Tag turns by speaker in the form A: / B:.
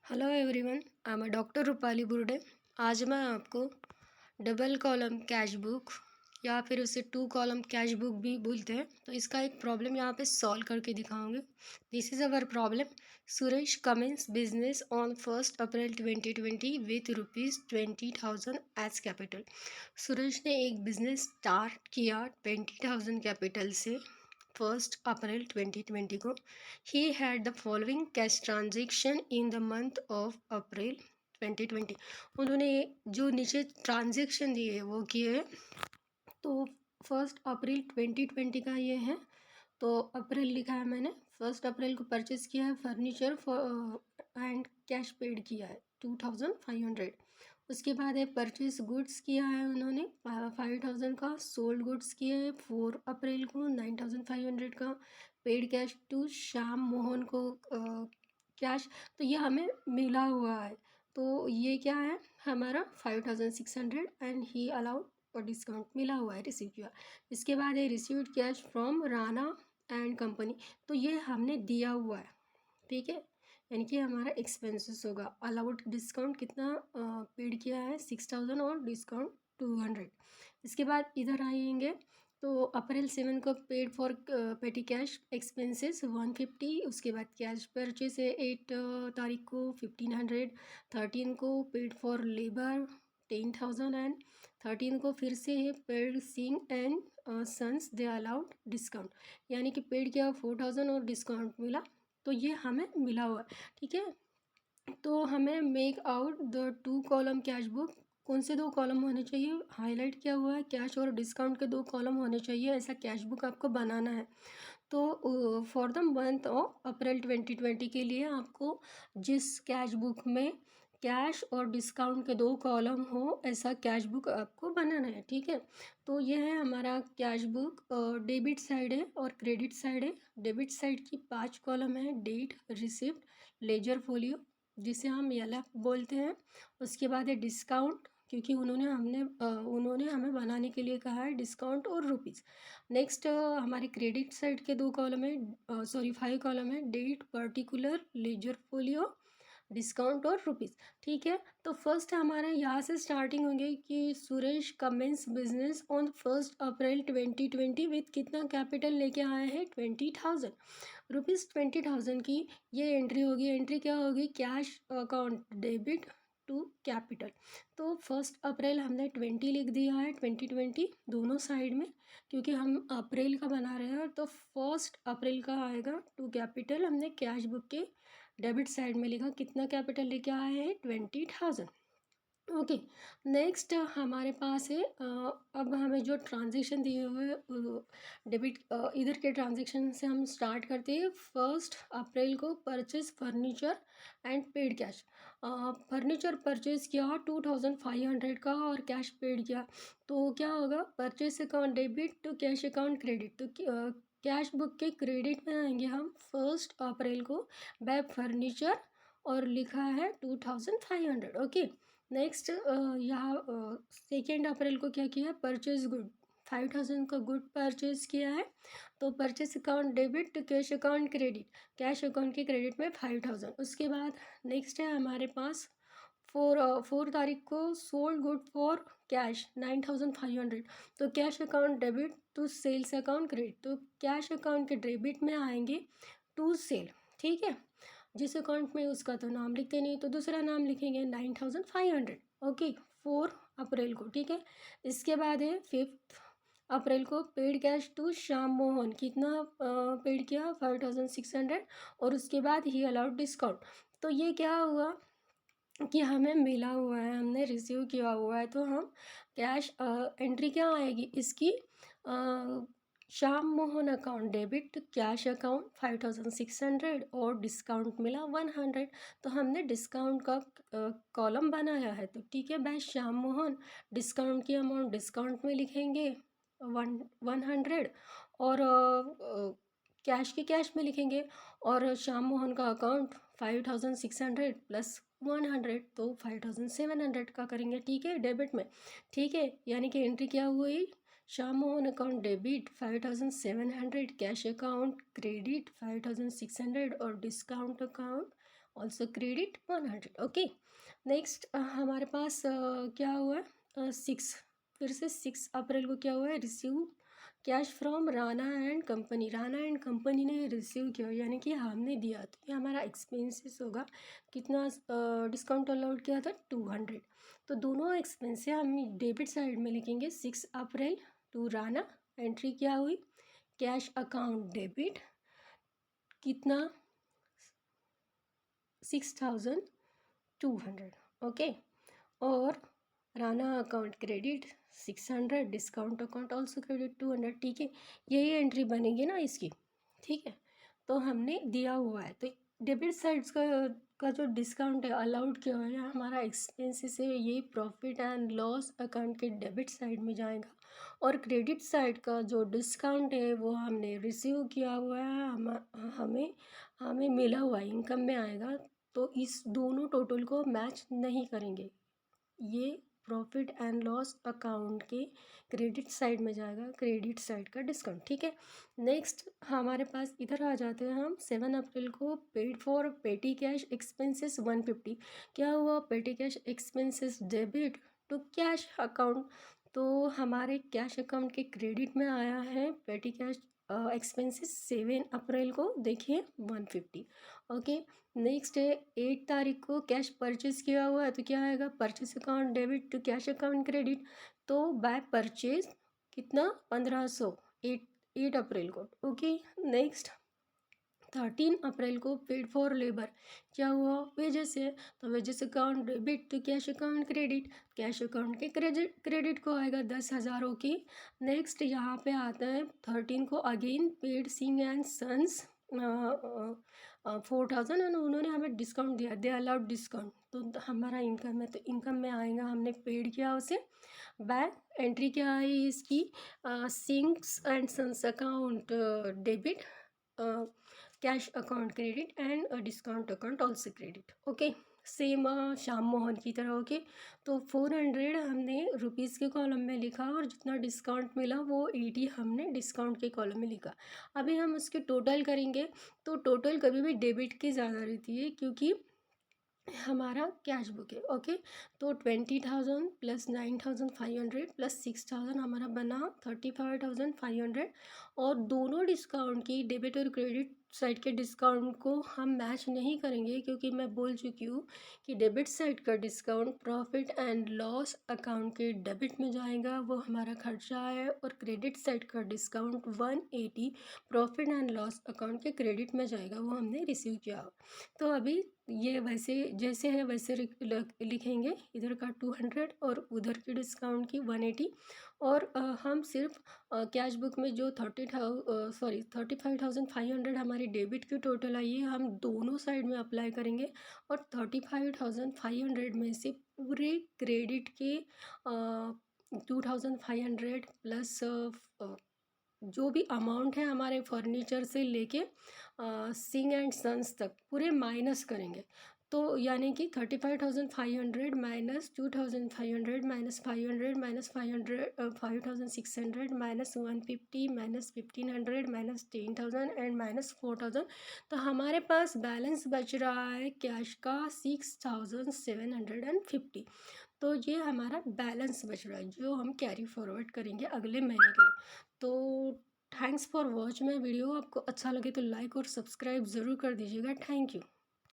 A: Hello everyone, I am doctor Rupali Burde. आज मैं आपको डबल कॉलम कैश बुक या फिर उसे टू कॉलम कैश बुक भी बोलते हैं, तो इसका एक प्रॉब्लम यहाँ पे सॉल्व करके दिखाऊंगे। This is our problem. Suresh commence business on 1 April 2020 with ₹20,000 as capital. Suresh ने एक बिजनेस स्टार्ट किया 20,000 कैपिटल से 1 अप्रैल 2020 को। He had the following cash transaction in the month of April 2020। उन्होंने जो नीचे ट्रांजेक्शन दिए वो किए। तो 1 अप्रैल 2020 का ये है, तो अप्रैल लिखा है मैंने। 1 अप्रैल को परचेस किया है फर्नीचर एंड कैश पेड किया है 2,500। उसके बाद है परचेस गुड्स किया है उन्होंने 5,000 का। सोल्ड गुड्स किए हैं 4 अप्रैल को 9,500 का। Paid cash to Shyam Mohan को कैश। तो ये हमें मिला हुआ है, तो ये क्या है हमारा 5,600 एंड ही अलाउड और डिस्काउंट मिला हुआ है, रिसीव किया। इसके बाद है received cash from Rana and company. तो ये हमने दिया हुआ है, ठीक है, यानी कि हमारा एक्सपेंसेस होगा। अलाउड डिस्काउंट कितना पेड किया है 6,000 और डिस्काउंट 200। इसके बाद इधर आएंगे तो अप्रैल 7 को paid for petty cash expenses 150। उसके बाद कैश परचेस है 8 तारीख को 1,500। 13 को पेड फॉर लेबर 10,000 एंड 13 को फिर से है paid Singh and sons they allowed discount, यानी कि पेड किया 4,000 और डिस्काउंट मिला। तो ये हमें मिला हुआ है, ठीक है। तो हमें make out the two column cash book. कौन से दो कॉलम होने चाहिए, हाईलाइट किया हुआ है, कैश और डिस्काउंट के दो कॉलम होने चाहिए, ऐसा कैश बुक आपको बनाना है। तो for the month of April 2020 के लिए आपको जिस कैश बुक में कैश और डिस्काउंट के दो कॉलम हो, ऐसा कैश बुक आपको बनाना है, ठीक है। तो ये है हमारा कैश बुक। डेबिट साइड है और क्रेडिट साइड है। डेबिट साइड की 5 कॉलम है, डेट, रिसिप्ट, लेजर फोलियो जिसे हम एलएफ बोलते हैं। उसके बाद है डिस्काउंट, क्योंकि उन्होंने हमें बनाने के लिए कहा है डिस्काउंट और रुपीज़। नेक्स्ट हमारे क्रेडिट साइड के दो कॉलम है, 5 कॉलम है, date, particular, ledger folio, discount और रुपीज़, ठीक है। तो फर्स्ट हमारे यहाँ से स्टार्टिंग होंगे कि Suresh commence business on 1 April 2020 with कितना कैपिटल लेके आए हैं 20,000 रुपीज़। 20,000 की ये एंट्री होगी। एंट्री क्या होगी, cash account debit to capital. तो 1 अप्रैल हमने 20 लिख दिया है, 2020 दोनों साइड में, क्योंकि हम अप्रैल का बना रहे हैं। तो 1 अप्रैल का आएगा टू कैपिटल, हमने कैश बुक के डेबिट साइड में लिखा कितना कैपिटल लेके आए हैं 20,000। ओके, नेक्स्ट हमारे पास है अब हमें जो ट्रांजेक्शन दिए हुए डेबिट, इधर के ट्रांजेक्शन से हम स्टार्ट करते हैं। 1 अप्रैल को purchase furniture and paid cash. Furniture purchase किया 2,500 का और कैश पेड किया। तो क्या होगा, purchase account debit to cash account credit. तो कैश बुक के क्रेडिट में आएंगे हम 1 अप्रैल को बाय फर्नीचर और लिखा है 2,500। ओके, नेक्स्ट यहाँ 2 अप्रैल को क्या किया, परचेज गुड 5,000 का गुड परचेज किया है। तो purchase account debit to cash account credit, cash account के क्रेडिट में 5,000। उसके बाद नेक्स्ट है हमारे पास 4 तारीख को सोल्ड गुड फॉर कैश 9,500। तो cash account debit to sales account credit. तो कैश अकाउंट के डेबिट में आएंगे टू सेल, ठीक है। जिस अकाउंट में उसका तो नाम लिखते नहीं, तो दूसरा नाम लिखेंगे 9,500। ओके, 4 अप्रैल को, ठीक है। इसके बाद है 5 अप्रैल को paid cash to Shyam Mohan, कितना पेड किया 5,600। और उसके बाद ही अलाउड डिस्काउंट। तो ये क्या हुआ कि हमें मिला हुआ है, हमने रिसीव किया हुआ है। तो हम कैश एंट्री क्या आएगी इसकी, Shyam Mohan account debit cash account 5,600 और डिस्काउंट मिला 100। तो हमने डिस्काउंट का कॉलम बनाया है। तो ठीक है, बाय श्याम मोहन डिस्काउंट की अमाउंट डिस्काउंट में लिखेंगे 100 और कैश के कैश में लिखेंगे। और श्याम मोहन का अकाउंट 5,600 प्लस 100, तो 5,700 का करेंगे, ठीक है, डेबिट में, ठीक है। यानी कि एंट्री क्या हुई, Shyam Mohan account debit 5,700, cash account credit 5,600 और discount account also credit 100। Okay, next हमारे पास क्या हुआ है 6, फिर से 6 अप्रैल को क्या हुआ है, receive cash from Rana and company. Rana and company ने रिसीव किया, यानी कि हमने दिया, तो ये हमारा एक्सपेंसेस होगा। कितना डिस्काउंट अलाउड किया था, 200। तो दोनों एक्सपेंस हम डेबिट साइड में लिखेंगे। 6 अप्रैल टू राणा, एंट्री क्या हुई, कैश अकाउंट डेबिट, कितना 6200। ओके, और Rana account credit 600, discount account also credit 200। ठीक है, यही एंट्री बनेगी ना इसकी। ठीक है, तो हमने दिया हुआ है, तो डेबिट साइड्स का जो डिस्काउंट है अलाउड किया हुआ है हमारा एक्सपेंसेस है, ये प्रॉफिट एंड लॉस अकाउंट के डेबिट साइड में जाएगा। और क्रेडिट साइड का जो डिस्काउंट है वो हमने रिसीव किया हुआ है, हमें हमें मिला हुआ इनकम में आएगा। तो इस दोनों टोटल को मैच नहीं करेंगे, ये प्रॉफिट एंड लॉस अकाउंट के क्रेडिट साइड में जाएगा, क्रेडिट साइड का डिस्काउंट। ठीक है, नेक्स्ट हमारे पास इधर आ जाते हैं हम। 7 अप्रैल को paid for petty cash expenses 150। क्या हुआ, petty cash expenses debit to cash account, तो हमारे कैश अकाउंट के क्रेडिट में आया है पेटी कैश एक्सपेंसेस 7 अप्रैल को, देखिए 150। ओके, नेक्स्ट है 8 तारीख को कैश परचेज किया हुआ है, तो क्या आएगा, purchase account debit to cash account credit. तो बाय परचेज कितना, 1500, 8 अप्रैल को। ओके, नेक्स्ट 13 अप्रैल को पेड फॉर लेबर, क्या हुआ, वेजेस है, तो wages account debit to cash account credit, cash account के क्रेडिट को आएगा 10,000। ओके, नेक्स्ट यहाँ पे आता है 13 को again paid Singh and sons 4000, और उन्होंने हमें डिस्काउंट दिया, दे अलाउड डिस्काउंट, तो हमारा इनकम है, तो इनकम में आएगा, हमने पेड किया उसे। बैंक एंट्री क्या आई इसकी, Singh's and sons account debit, cash account credit and discount account also credit. Okay, same Shyam Mohan की तरह। ओके, तो 400 हमने रुपीज़ के कॉलम में लिखा, और जितना डिस्काउंट मिला वो 80 हमने डिस्काउंट के कॉलम में लिखा। अभी हम उसके टोटल करेंगे, तो टोटल कभी भी डेबिट की ज़्यादा रहती है, क्योंकि हमारा कैश बुक है। ओके, तो 20,000 प्लस 9,500 प्लस 6,000 हमारा बना 35,500। और दोनों डिस्काउंट की, डेबिट और क्रेडिट साइड के डिस्काउंट को हम मैच नहीं करेंगे, क्योंकि मैं बोल चुकी हूँ कि डेबिट साइड का discount profit and loss account के डेबिट में जाएगा, वो हमारा खर्चा है। और क्रेडिट साइड का discount 180 profit and loss account के क्रेडिट में जाएगा, वो हमने रिसीव किया। तो अभी ये वैसे जैसे है वैसे लिखेंगे, इधर का 200 और उधर की डिस्काउंट की 180। और हम सिर्फ कैश बुक में जो 35,500 हमारी डेबिट की टोटल आई है, हम दोनों साइड में अप्लाई करेंगे। और 35,500 में से पूरे क्रेडिट के 2,500 प्लस जो भी अमाउंट है हमारे फर्नीचर से लेके सिंह एंड सन्स तक पूरे माइनस करेंगे। तो यानी कि 35,500 minus 2,500 minus 500 minus 5,600 minus 150 minus 1,500 minus 10,000 and minus 4,000। तो हमारे पास बैलेंस बच रहा है कैश का 6,750। तो ये हमारा बैलेंस बच रहा है, जो हम कैरी फॉरवर्ड करेंगे अगले महीने के लिए। तो thanks for watch my video. आपको अच्छा लगे तो लाइक और सब्सक्राइब ज़रूर कर दीजिएगा। Thank you.